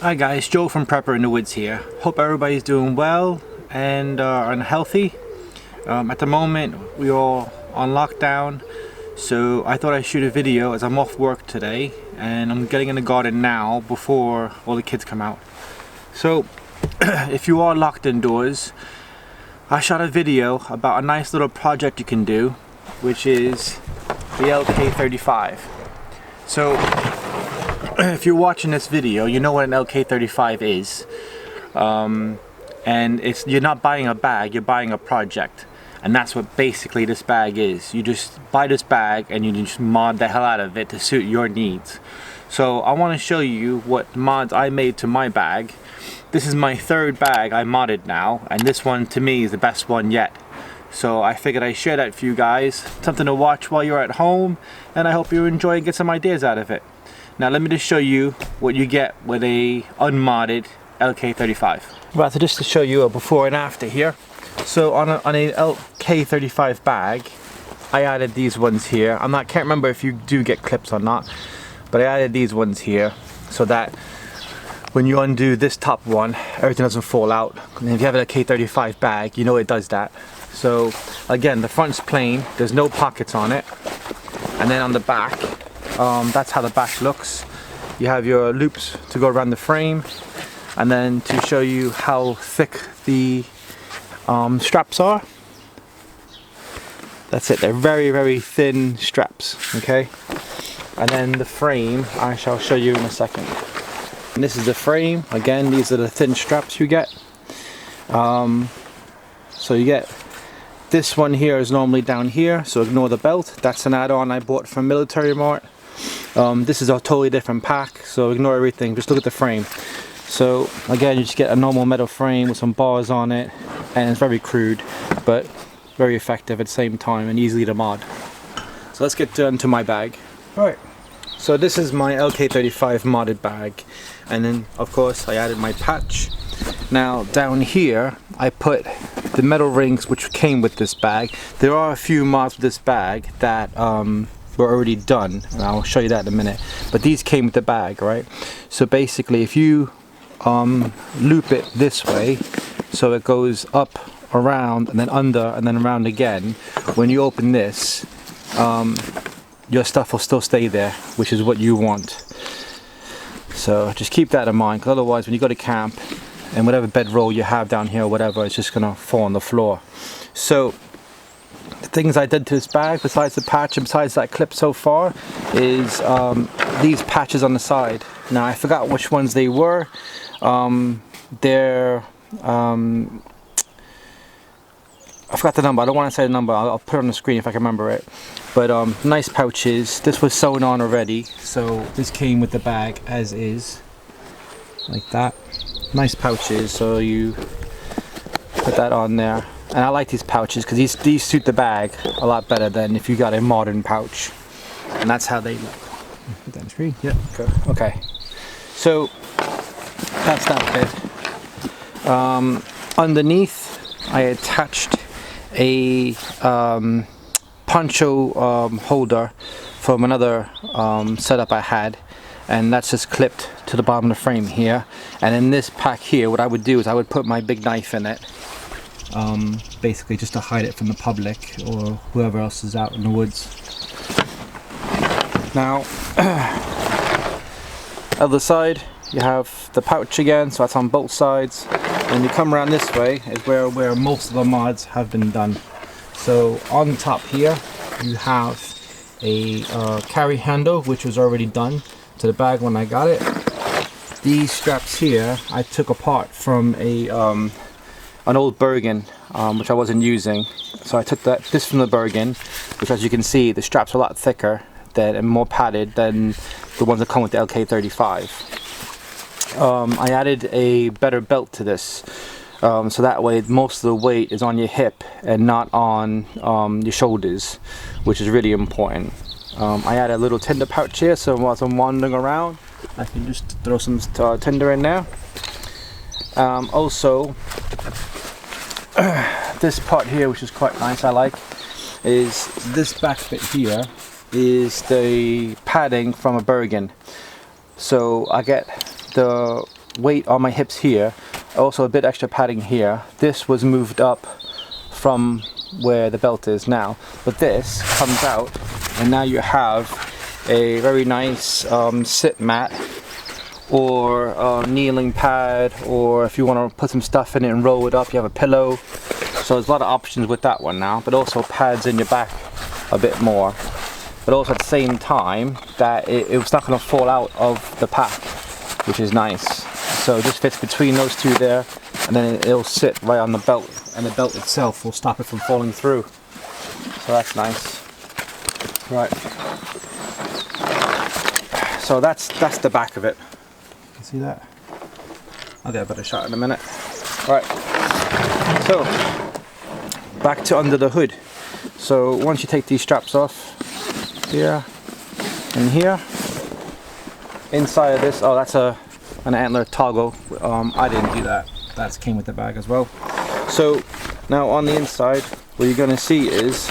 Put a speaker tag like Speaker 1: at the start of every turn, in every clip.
Speaker 1: Hi guys, Joe from Prepper in the Woods here. Hope everybody's doing well and healthy. At the moment we're all on lockdown, so I thought I'd shoot a video as I'm off work today and I'm getting in the garden now before all the kids come out. So if you are locked indoors, I shot a video about a nice little project you can do, which is the LK35. So if you're watching this video, you know what an LK35 is, and you're not buying a bag, you're buying a project, and that's what basically this bag is. You just buy this bag and you just mod the hell out of it to suit your needs. So I want to show you what mods I made to my bag. This is my third bag I modded now, and this one to me is the best one yet. So I figured I'd share that for you guys, something to watch while you're at home, and I hope you enjoy and get some ideas out of it. Now let me just show you what you get with a unmodded LK35. Right, so just to show you a before and after here. So on a LK35 bag, I added these ones here. Can't remember if you do get clips or not, but I added these ones here so that when you undo this top one, everything doesn't fall out. And if you have an LK35 bag, you know it does that. So again, the front's plain, there's no pockets on it, and then on the back, that's how the back looks. You have your loops to go around the frame, and then to show you how thick the straps are, that's it. They're very, very thin straps, okay? And then the frame, I shall show you in a second. And this is the frame. Again, these are the thin straps you get. So you get this one here is normally down here, so ignore the belt. That's an add-on I bought from Military Mart. This is a totally different pack, so ignore everything, just look at the frame. So again, you just get a normal metal frame with some bars on it, and it's very crude but very effective at the same time and easily to mod. So let's get to my bag. Alright, so this is my LK35 modded bag, and then of course I added my patch. Now down here I put the metal rings which came with this bag. There are a few mods with this bag that were already done, and I'll show you that in a minute, but these came with the bag, right? So basically if you loop it this way, so it goes up, around, and then under, and then around again, when you open this, your stuff will still stay there, which is what you want. So just keep that in mind, because otherwise when you go to camp and whatever bedroll you have down here or whatever, it's just gonna fall on the floor. So the things I did to this bag, besides the patch and besides that clip so far, is these patches on the side. Now I forgot which ones they were. They're I forgot the number. I don't want to say the number. I'll put it on the screen if I can remember it. But nice pouches. This was sewn on already, so this came with the bag as is, like that. Nice pouches, so you put that on there. And I like these pouches because these suit the bag a lot better than if you got a modern pouch. And that's how they look. Put that on the screen? Yeah. Good. Okay. So that's that bit. Underneath, I attached a poncho holder from another setup I had, and that's just clipped to the bottom of the frame here. And in this pack here, what I would do is I would put my big knife in it, basically just to hide it from the public or whoever else is out in the woods. Now other side you have the pouch again, so that's on both sides. And you come around this way is where most of the mods have been done. So on top here you have a carry handle, which was already done to the bag when I got it. These straps here I took apart from an old Bergen, which I wasn't using. So I took this from the Bergen, which, as you can see, the straps are a lot thicker and more padded than the ones that come with the LK35. I added a better belt to this, so that way most of the weight is on your hip and not on your shoulders, which is really important. I added a little tinder pouch here, so while I'm wandering around I can just throw some tinder in there. Also this part here, which is quite nice, I like, is this back bit here is the padding from a Bergen. So I get the weight on my hips here, also a bit extra padding here. This was moved up from where the belt is now, but this comes out and now you have a very nice sit mat or kneeling pad, or if you want to put some stuff in it and roll it up, you have a pillow. So there's a lot of options with that one now, but also pads in your back a bit more, but also at the same time that it's not going to fall out of the pack, which is nice. So it just fits between those two there, and then it'll sit right on the belt, and the belt itself will stop it from falling through. So that's nice. Right. So that's the back of it. You can see that? I'll get a better shot in a minute. Right. So back to under the hood. So once you take these straps off, here and here, inside of this, oh, that's an antler toggle. I didn't do that. That came with the bag as well. So now on the inside, what you're going to see is,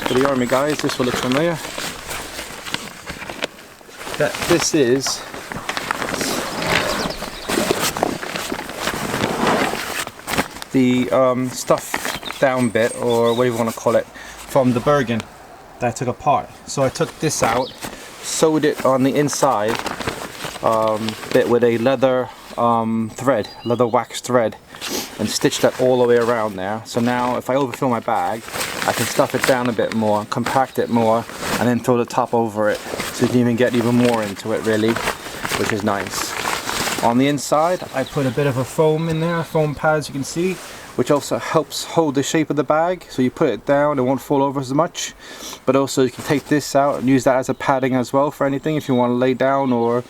Speaker 1: for the army guys, this will look familiar. That this is the stuff down bit, or whatever you want to call it, from the Bergen that I took apart. So I took this out, sewed it on the inside bit with a leather leather wax thread, and stitched that all the way around there. So now if I overfill my bag, I can stuff it down a bit more, compact it more, and then throw the top over it, so you can even get even more into it really, which is nice. On the inside I put a bit of a foam in there, foam pads you can see, which also helps hold the shape of the bag, so you put it down, it won't fall over as much. But also you can take this out and use that as a padding as well for anything, if you want to lay down, or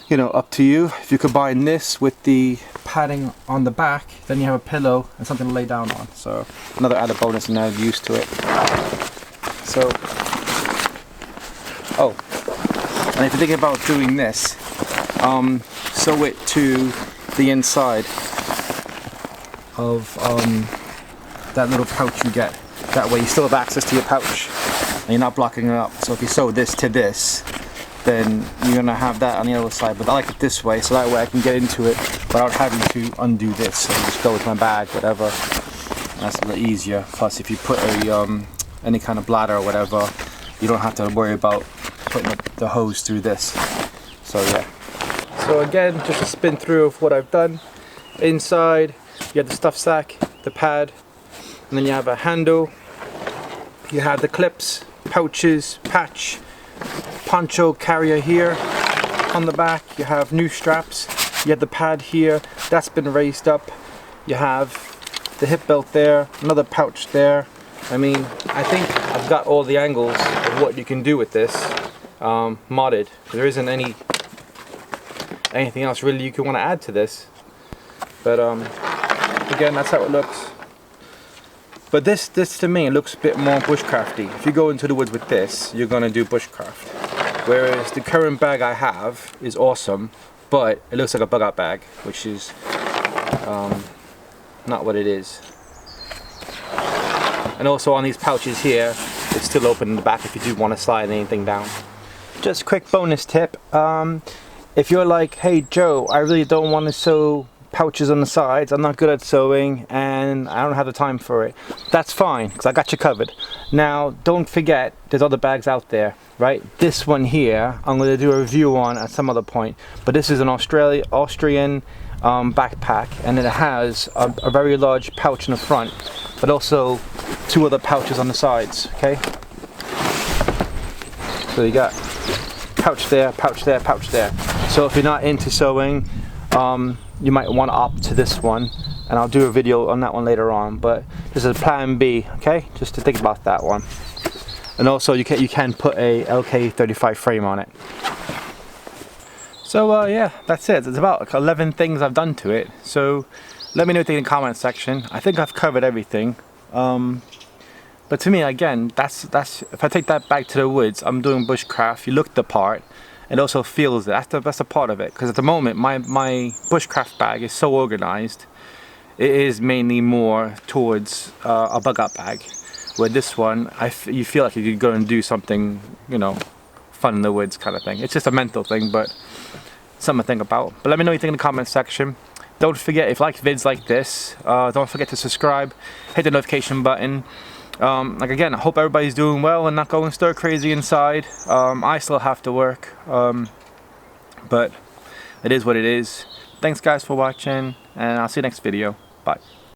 Speaker 1: you know, up to you. If you combine this with the padding on the back, then you have a pillow and something to lay down on. So another added bonus and added use to it. So, oh, and if you're thinking about doing this, sew it to the inside of that little pouch you get. That way you still have access to your pouch and you're not blocking it up. So if you sew this to this, then you're gonna have that on the other side. But I like it this way, so that way I can get into it without having to undo this. So just go with my bag, whatever. That's a little easier. Plus, if you put a any kind of bladder or whatever, you don't have to worry about putting the hose through this. So yeah. So again, just a spin through of what I've done. Inside, you have the stuff sack, the pad, and then you have a handle. You have the clips, pouches, patch, poncho carrier here. On the back you have new straps. You have the pad here, that's been raised up. You have the hip belt there, another pouch there. I mean, I think I've got all the angles of what you can do with this modded. There isn't anything else really you could want to add to this. But again, that's how it looks. But this to me, it looks a bit more bushcrafty. If you go into the woods with this, you're gonna do bushcraft. Whereas the current bag I have is awesome, but it looks like a bug out bag, which is not what it is. And also on these pouches here, it's still open in the back if you do want to slide anything down. Just a quick bonus tip. If you're like, hey Joe, I really don't want to sew pouches on the sides, I'm not good at sewing and I don't have the time for it, that's fine, because I got you covered. Now don't forget, there's other bags out there, right? This one here I'm going to do a review on at some other point, but this is an Austrian backpack, and it has a very large pouch in the front, but also two other pouches on the sides. Okay, so you got pouch there, pouch there, pouch there. So if you're not into sewing, you might want to opt to this one, and I'll do a video on that one later on, but this is plan B, okay? Just to think about that one. And also you can put a LK35 frame on it. So yeah, that's it. There's about 11 things I've done to it, so let me know what you think in the comment section. I think I've covered everything. But to me, again, that's if I take that back to the woods, I'm doing bushcraft. You look the part. It also feels it. That's a part of it, because at the moment my bushcraft bag is so organized. It is mainly more towards a bug out bag, where this one you feel like you could go and do something, you know, fun in the woods kind of thing. It's just a mental thing, but something to think about. But let me know what you think in the comment section. Don't forget, if you like vids like this, don't forget to subscribe, hit the notification button. Like again, I hope everybody's doing well and not going stir crazy inside. I still have to work, but it is what it is. Thanks guys for watching, and I'll see you next video. Bye.